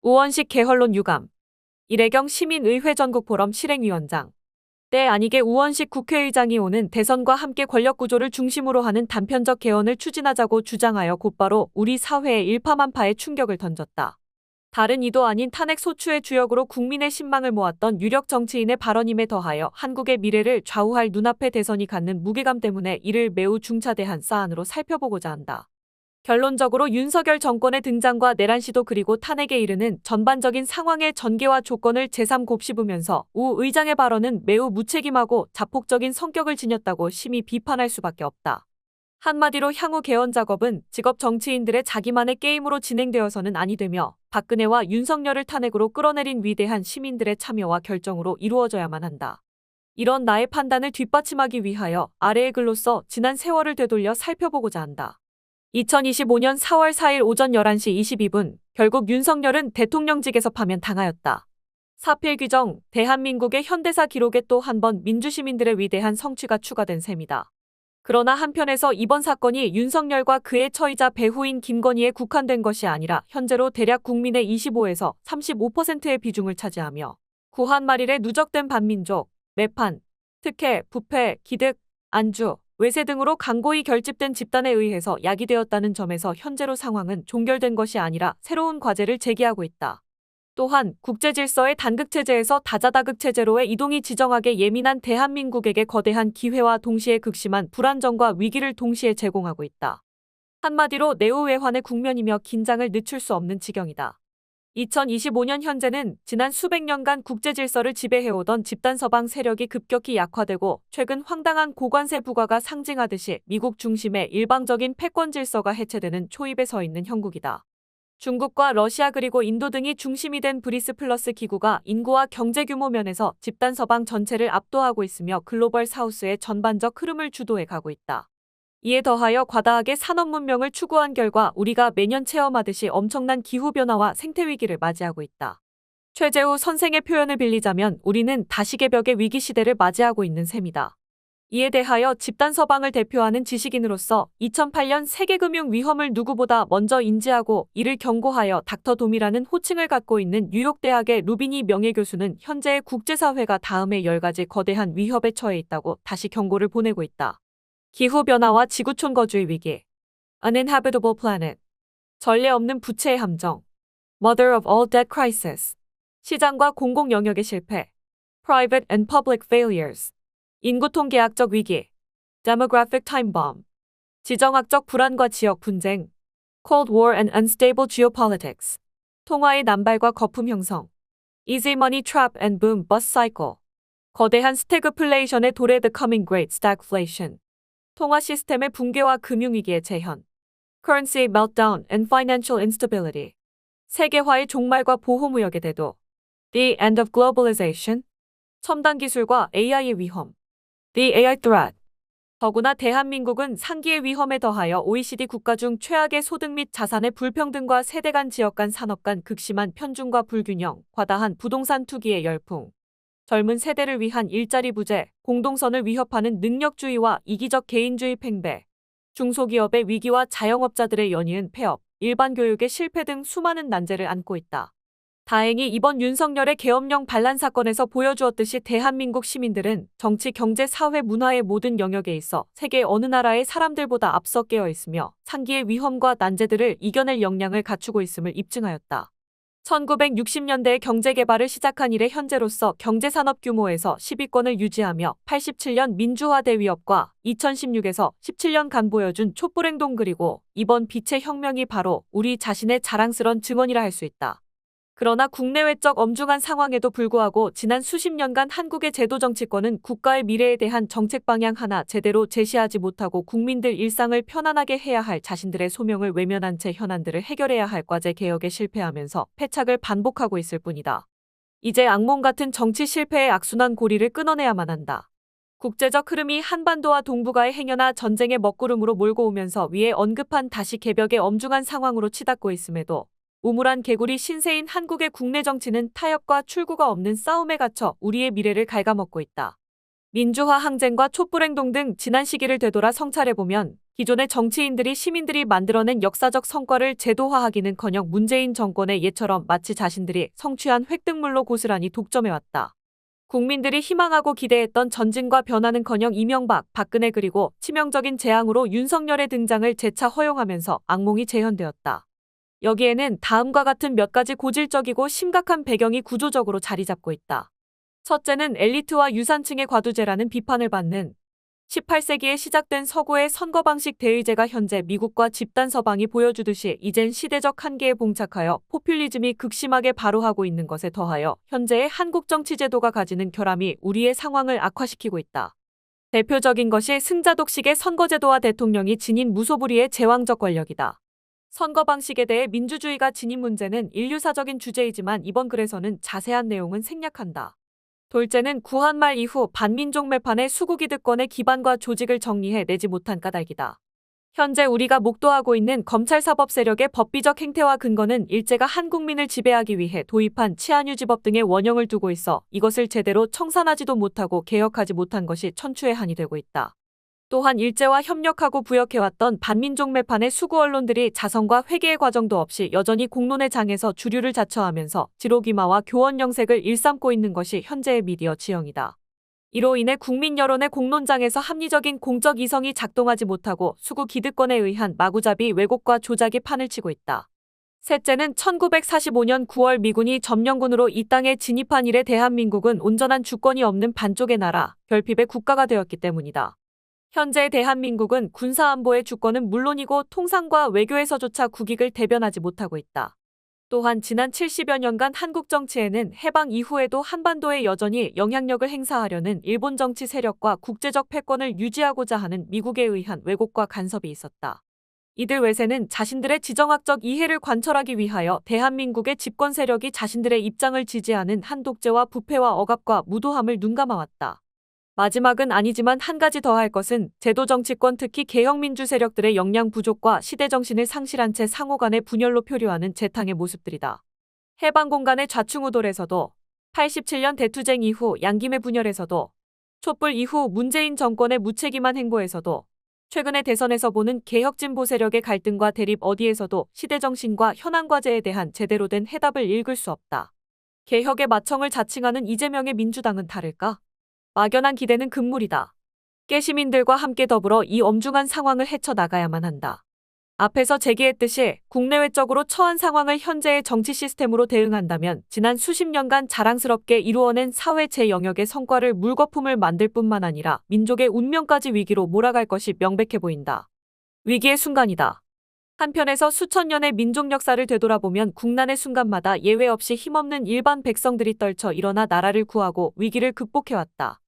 우원식 개헌론 유감. 이래경 시민의회 전국포럼 실행위원장. 때 아니게 우원식 국회의장이 오는 대선과 함께 권력구조를 중심으로 하는 단편적 개헌을 추진하자고 주장하여 곧바로 우리 사회에 일파만파의 충격을 던졌다. 다른 이도 아닌 탄핵 소추의 주역으로 국민의 신망을 모았던 유력 정치인의 발언임에 더하여 한국의 미래를 좌우할 눈앞의 대선이 갖는 무게감 때문에 이를 매우 중차대한 사안으로 살펴보고자 한다. 결론적으로 윤석열 정권의 등장과 내란 시도 그리고 탄핵에 이르는 전반적인 상황의 전개와 조건을 제3곱씹으면서 우 의장의 발언은 매우 무책임하고 자폭적인 성격을 지녔다고 심히 비판할 수밖에 없다. 한마디로 향후 개헌 작업은 직업 정치인들의 자기만의 게임으로 진행되어서는 아니 되며 박근혜와 윤석열을 탄핵으로 끌어내린 위대한 시민들의 참여와 결정으로 이루어져야만 한다. 이런 나의 판단을 뒷받침하기 위하여 아래의 글로써 지난 세월을 되돌려 살펴보고자 한다. 2025년 4월 4일 오전 11시 22분, 결국 윤석열은 대통령직에서 파면당하였다. 사필 규정, 대한민국의 현대사 기록에 또 한 번 민주시민들의 위대한 성취가 추가된 셈이다. 그러나 한편에서 이번 사건이 윤석열과 그의 처이자 배후인 김건희에 국한된 것이 아니라 현재로 대략 국민의 25에서 35%의 비중을 차지하며 구한말일에 누적된 반민족, 매판, 특혜, 부패, 기득, 안주, 외세 등으로 강고히 결집된 집단에 의해서 야기되었다는 점에서 현재로 상황은 종결된 것이 아니라 새로운 과제를 제기하고 있다. 또한 국제질서의 단극체제에서 다자다극체제로의 이동이 지정하게 예민한 대한민국에게 거대한 기회와 동시에 극심한 불안정과 위기를 동시에 제공하고 있다. 한마디로 내후외환의 국면이며 긴장을 늦출 수 없는 지경이다. 2025년 현재는 지난 수백 년간 국제질서를 지배해오던 집단 서방 세력이 급격히 약화되고 최근 황당한 고관세 부과가 상징하듯이 미국 중심의 일방적인 패권 질서가 해체되는 초입에 서 있는 형국이다. 중국과 러시아 그리고 인도 등이 중심이 된 브리스 플러스 기구가 인구와 경제 규모 면에서 집단 서방 전체를 압도하고 있으며 글로벌 사우스의 전반적 흐름을 주도해 가고 있다. 이에 더하여 과다하게 산업 문명을 추구한 결과 우리가 매년 체험하듯이 엄청난 기후변화와 생태위기를 맞이하고 있다. 최재우 선생의 표현을 빌리자면 우리는 다시계 벽의 위기 시대를 맞이하고 있는 셈이다. 이에 대하여 집단 서방을 대표하는 지식인으로서 2008년 세계금융 위험을 누구보다 먼저 인지하고 이를 경고하여 닥터돔이라는 호칭을 갖고 있는 뉴욕대학의 루비니 명예교수는 현재의 국제사회가 다음의 10가지 거대한 위협에 처해 있다고 다시 경고를 보내고 있다. 기후변화와 지구촌 거주의 위기, Uninhabitable Planet, 전례 없는 부채의 함정, Mother of all Debt Crisis, 시장과 공공 영역의 실패, Private and Public Failures, 인구통계학적 위기, Demographic Time Bomb, 지정학적 불안과 지역 분쟁, Cold War and Unstable Geopolitics, 통화의 남발과 거품 형성, Easy Money Trap and Boom Bust Cycle, 거대한 스태그플레이션의 도래 The Coming Great Stagflation, 통화 시스템의 붕괴와 금융위기의 재현, Currency Meltdown and Financial Instability, 세계화의 종말과 보호무역의 대도, The End of Globalization, 첨단 기술과 AI의 위험, The AI Threat. 더구나 대한민국은 상기의 위험에 더하여 OECD 국가 중 최악의 소득 및 자산의 불평등과 세대 간 지역 간 산업 간 극심한 편중과 불균형, 과다한 부동산 투기의 열풍, 젊은 세대를 위한 일자리 부재, 공동선을 위협하는 능력주의와 이기적 개인주의 팽배, 중소기업의 위기와 자영업자들의 연이은 폐업, 일반 교육의 실패 등 수많은 난제를 안고 있다. 다행히 이번 윤석열의 계엄령 반란 사건에서 보여주었듯이 대한민국 시민들은 정치, 경제, 사회, 문화의 모든 영역에 있어 세계 어느 나라의 사람들보다 앞서 깨어 있으며 상기의 위험과 난제들을 이겨낼 역량을 갖추고 있음을 입증하였다. 1960년대에 경제개발을 시작한 이래 현재로서 경제산업 규모에서 10위권을 유지하며 87년 민주화 대위협과 2016에서 17간 보여준 촛불행동 그리고 이번 빛의 혁명이 바로 우리 자신의 자랑스런 증언이라 할 수 있다. 그러나 국내외적 엄중한 상황에도 불구하고 지난 수십 년간 한국의 제도 정치권은 국가의 미래에 대한 정책 방향 하나 제대로 제시하지 못하고 국민들 일상을 편안하게 해야 할 자신들의 소명을 외면한 채 현안들을 해결해야 할 과제 개혁에 실패하면서 패착을 반복하고 있을 뿐이다. 이제 악몽 같은 정치 실패의 악순환 고리를 끊어내야만 한다. 국제적 흐름이 한반도와 동북아의 행여나 전쟁의 먹구름으로 몰고 오면서 위에 언급한 다시 개벽의 엄중한 상황으로 치닫고 있음에도 우물한 개구리 신세인 한국의 국내 정치는 타협과 출구가 없는 싸움에 갇혀 우리의 미래를 갉아먹고 있다. 민주화 항쟁과 촛불행동 등 지난 시기를 되돌아 성찰해보면 기존의 정치인들이 시민들이 만들어낸 역사적 성과를 제도화하기는커녕 문재인 정권의 예처럼 마치 자신들이 성취한 획득물로 고스란히 독점해왔다. 국민들이 희망하고 기대했던 전진과 변화는커녕 이명박, 박근혜 그리고 치명적인 재앙으로 윤석열의 등장을 재차 허용하면서 악몽이 재현되었다. 여기에는 다음과 같은 몇 가지 고질적이고 심각한 배경이 구조적으로 자리 잡고 있다. 첫째는 엘리트와 유산층의 과두제라는 비판을 받는 18세기에 시작된 서구의 선거 방식 대의제가 현재 미국과 집단 서방이 보여주듯이 이젠 시대적 한계에 봉착하여 포퓰리즘이 극심하게 발효하고 있는 것에 더하여 현재의 한국 정치 제도가 가지는 결함이 우리의 상황을 악화시키고 있다. 대표적인 것이 승자독식의 선거제도와 대통령이 지닌 무소불위의 제왕적 권력이다. 선거 방식에 대해 민주주의가 지닌 문제는 인류사적인 주제이지만 이번 글에서는 자세한 내용은 생략한다. 둘째는 구한말 이후 반민족 매판의 수구기득권의 기반과 조직을 정리해 내지 못한 까닭이다. 현재 우리가 목도하고 있는 검찰사법 세력의 법비적 행태와 근거는 일제가 한국민을 지배하기 위해 도입한 치안유지법 등의 원형을 두고 있어 이것을 제대로 청산하지도 못하고 개혁하지 못한 것이 천추의 한이 되고 있다. 또한 일제와 협력하고 부역해왔던 반민족 매판의 수구 언론들이 자성과 회개의 과정도 없이 여전히 공론의 장에서 주류를 자처하면서 지록이마와 교원 영색을 일삼고 있는 것이 현재의 미디어 지형이다. 이로 인해 국민 여론의 공론장에서 합리적인 공적 이성이 작동하지 못하고 수구 기득권에 의한 마구잡이 왜곡과 조작이 판을 치고 있다. 셋째는 1945년 9월 미군이 점령군으로 이 땅에 진입한 이래 대한민국은 온전한 주권이 없는 반쪽의 나라, 결핍의 국가가 되었기 때문이다. 현재 대한민국은 군사안보의 주권은 물론이고 통상과 외교에서조차 국익을 대변하지 못하고 있다. 또한 지난 70여 년간 한국 정치에는 해방 이후에도 한반도에 여전히 영향력을 행사하려는 일본 정치 세력과 국제적 패권을 유지하고자 하는 미국에 의한 왜곡과 간섭이 있었다. 이들 외세는 자신들의 지정학적 이해를 관철하기 위하여 대한민국의 집권 세력이 자신들의 입장을 지지하는 한독재와 부패와 억압과 무도함을 눈감아왔다. 마지막은 아니지만 한 가지 더 할 것은 제도 정치권 특히 개혁민주 세력들의 역량 부족과 시대정신을 상실한 채 상호 간의 분열로 표류하는 재탕의 모습들이다. 해방공간의 좌충우돌에서도 87년 대투쟁 이후 양김의 분열에서도 촛불 이후 문재인 정권의 무책임한 행보에서도 최근의 대선에서 보는 개혁진보 세력의 갈등과 대립 어디에서도 시대정신과 현안과제에 대한 제대로 된 해답을 읽을 수 없다. 개혁의 마청을 자칭하는 이재명의 민주당은 다를까? 막연한 기대는 금물이다. 깨시민들과 함께 더불어 이 엄중한 상황을 헤쳐나가야만 한다. 앞에서 제기했듯이 국내외적으로 처한 상황을 현재의 정치 시스템으로 대응한다면 지난 수십 년간 자랑스럽게 이루어낸 사회 제 영역의 성과를 물거품을 만들 뿐만 아니라 민족의 운명까지 위기로 몰아갈 것이 명백해 보인다. 위기의 순간이다. 한편에서 수천 년의 민족 역사를 되돌아보면 국난의 순간마다 예외 없이 힘없는 일반 백성들이 떨쳐 일어나 나라를 구하고 위기를 극복해왔다.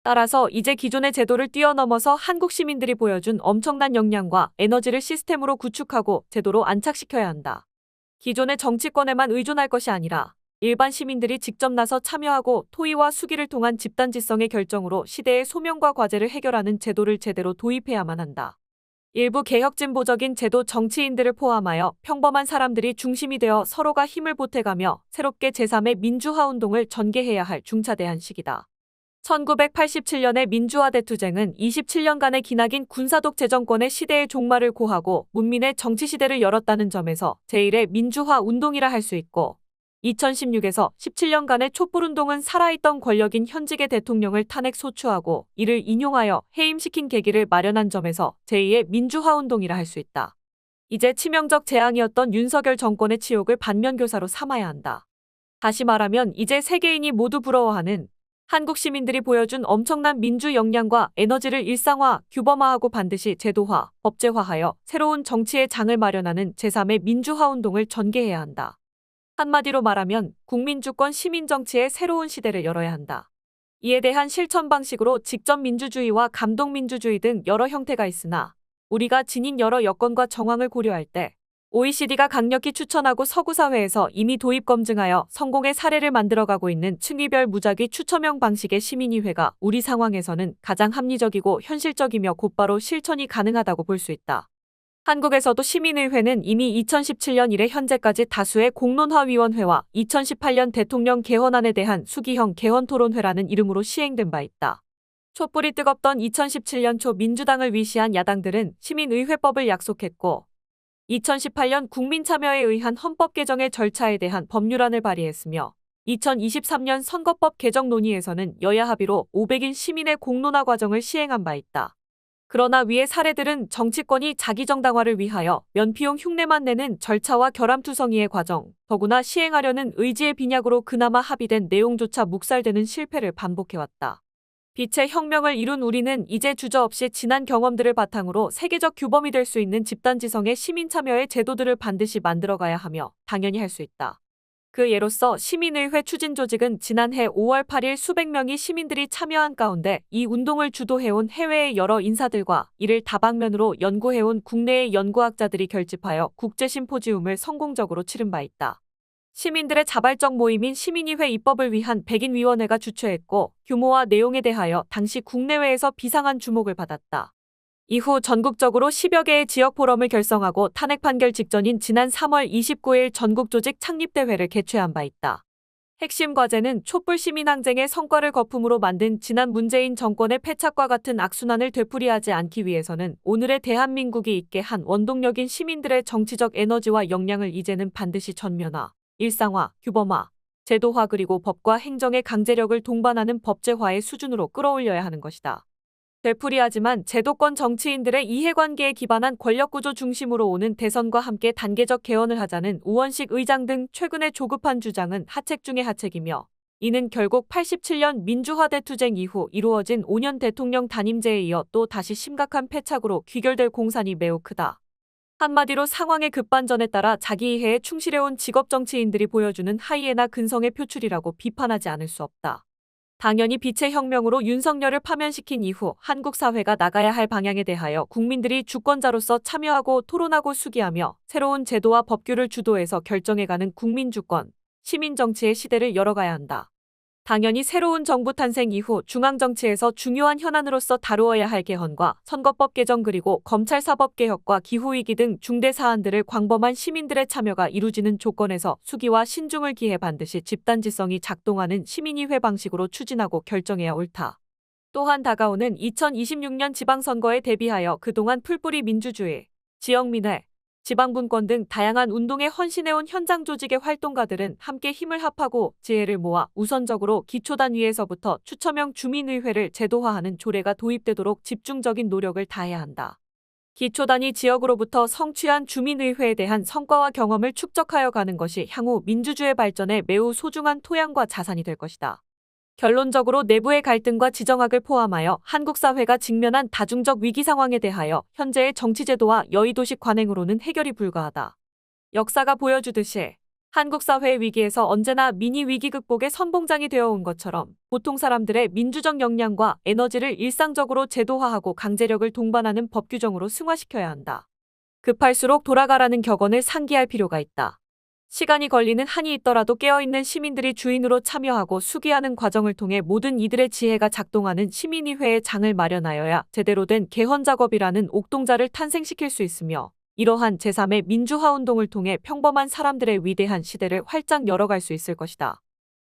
따라서 이제 기존의 제도를 뛰어넘어서 한국 시민들이 보여준 엄청난 역량과 에너지를 시스템으로 구축하고 제도로 안착시켜야 한다. 기존의 정치권에만 의존할 것이 아니라 일반 시민들이 직접 나서 참여하고 토의와 수기를 통한 집단지성의 결정으로 시대의 소명과 과제를 해결하는 제도를 제대로 도입해야만 한다. 일부 개혁진보적인 제도 정치인들을 포함하여 평범한 사람들이 중심이 되어 서로가 힘을 보태가며 새롭게 제3의 민주화 운동을 전개해야 할 중차대한 시기다. 1987년의 민주화 대투쟁은 27년간의 기나긴 군사독재 정권의 시대의 종말을 고하고 문민의 정치시대를 열었다는 점에서 제1의 민주화 운동이라 할 수 있고 2016에서 17년간의 촛불운동은 살아있던 권력인 현직의 대통령을 탄핵 소추하고 이를 인용하여 해임시킨 계기를 마련한 점에서 제2의 민주화 운동이라 할 수 있다. 이제 치명적 재앙이었던 윤석열 정권의 치욕을 반면교사로 삼아야 한다. 다시 말하면 이제 세계인이 모두 부러워하는 한국 시민들이 보여준 엄청난 민주 역량과 에너지를 일상화, 규범화하고 반드시 제도화, 법제화하여 새로운 정치의 장을 마련하는 제3의 민주화 운동을 전개해야 한다. 한마디로 말하면 국민주권 시민정치의 새로운 시대를 열어야 한다. 이에 대한 실천 방식으로 직접민주주의와 감독민주주의 등 여러 형태가 있으나 우리가 지닌 여러 여건과 정황을 고려할 때 OECD가 강력히 추천하고 서구사회에서 이미 도입 검증하여 성공의 사례를 만들어가고 있는 층위별 무작위 추첨형 방식의 시민의회가 우리 상황에서는 가장 합리적이고 현실적이며 곧바로 실천이 가능하다고 볼 수 있다. 한국에서도 시민의회는 이미 2017년 이래 현재까지 다수의 공론화위원회와 2018년 대통령 개헌안에 대한 수기형 개헌토론회라는 이름으로 시행된 바 있다. 촛불이 뜨겁던 2017년 초 민주당을 위시한 야당들은 시민의회법을 약속했고 2018년 국민참여에 의한 헌법 개정의 절차에 대한 법률안을 발의했으며 2023년 선거법 개정 논의에서는 여야 합의로 500일 시민의 공론화 과정을 시행한 바 있다. 그러나 위의 사례들은 정치권이 자기 정당화를 위하여 면피용 흉내만 내는 절차와 결함투성이의 과정, 더구나 시행하려는 의지의 빈약으로 그나마 합의된 내용조차 묵살되는 실패를 반복해왔다. 빛의 혁명을 이룬 우리는 이제 주저없이 지난 경험들을 바탕으로 세계적 규범이 될 수 있는 집단지성의 시민참여의 제도들을 반드시 만들어가야 하며 당연히 할 수 있다. 그 예로서 시민의회 추진조직은 지난해 5월 8일 수백 명의 시민들이 참여한 가운데 이 운동을 주도해온 해외의 여러 인사들과 이를 다방면으로 연구해온 국내의 연구학자들이 결집하여 국제심포지움을 성공적으로 치른 바 있다. 시민들의 자발적 모임인 시민의회 입법을 위한 백인위원회가 주최했고 규모와 내용에 대하여 당시 국내외에서 비상한 주목을 받았다. 이후 전국적으로 10여 개의 지역 포럼을 결성하고 탄핵 판결 직전인 지난 3월 29일 전국조직 창립대회를 개최한 바 있다. 핵심 과제는 촛불 시민항쟁의 성과를 거품으로 만든 지난 문재인 정권의 패착과 같은 악순환을 되풀이하지 않기 위해서는 오늘의 대한민국이 있게 한 원동력인 시민들의 정치적 에너지와 역량을 이제는 반드시 전면화, 일상화, 규범화, 제도화 그리고 법과 행정의 강제력을 동반하는 법제화의 수준으로 끌어올려야 하는 것이다. 되풀이하지만 제도권 정치인들의 이해관계에 기반한 권력구조 중심으로 오는 대선과 함께 단계적 개헌을 하자는 우원식 의장 등 최근의 조급한 주장은 하책 중의 하책이며 이는 결국 87년 민주화 대투쟁 이후 이루어진 5년 대통령 단임제에 이어 또 다시 심각한 패착으로 귀결될 공산이 매우 크다. 한마디로 상황의 급반전에 따라 자기 이해에 충실해온 직업 정치인들이 보여주는 하이에나 근성의 표출이라고 비판하지 않을 수 없다. 당연히 빛의 혁명으로 윤석열을 파면시킨 이후 한국 사회가 나가야 할 방향에 대하여 국민들이 주권자로서 참여하고 토론하고 수기하며 새로운 제도와 법규를 주도해서 결정해가는 국민주권, 시민정치의 시대를 열어가야 한다. 당연히 새로운 정부 탄생 이후 중앙정치에서 중요한 현안으로서 다루어야 할 개헌과 선거법 개정 그리고 검찰사법개혁과 기후위기 등 중대 사안들을 광범한 시민들의 참여가 이루어지는 조건에서 수기와 신중을 기해 반드시 집단지성이 작동하는 시민의회 방식으로 추진하고 결정해야 옳다. 또한 다가오는 2026년 지방선거에 대비하여 그동안 풀뿌리 민주주의, 지역민회, 지방분권 등 다양한 운동에 헌신해온 현장 조직의 활동가들은 함께 힘을 합하고 지혜를 모아 우선적으로 기초단위에서부터 추첨형 주민의회를 제도화하는 조례가 도입되도록 집중적인 노력을 다해야 한다. 기초단위 지역으로부터 성취한 주민의회에 대한 성과와 경험을 축적하여 가는 것이 향후 민주주의 발전에 매우 소중한 토양과 자산이 될 것이다. 결론적으로 내부의 갈등과 지정학을 포함하여 한국 사회가 직면한 다중적 위기 상황에 대하여 현재의 정치제도와 여의도식 관행으로는 해결이 불가하다. 역사가 보여주듯이 한국 사회의 위기에서 언제나 미니 위기 극복의 선봉장이 되어 온 것처럼 보통 사람들의 민주적 역량과 에너지를 일상적으로 제도화하고 강제력을 동반하는 법 규정으로 승화시켜야 한다. 급할수록 돌아가라는 격언을 상기할 필요가 있다. 시간이 걸리는 한이 있더라도 깨어있는 시민들이 주인으로 참여하고 수기하는 과정을 통해 모든 이들의 지혜가 작동하는 시민의회의 장을 마련하여야 제대로 된 개헌 작업이라는 옥동자를 탄생시킬 수 있으며 이러한 제3의 민주화운동을 통해 평범한 사람들의 위대한 시대를 활짝 열어갈 수 있을 것이다.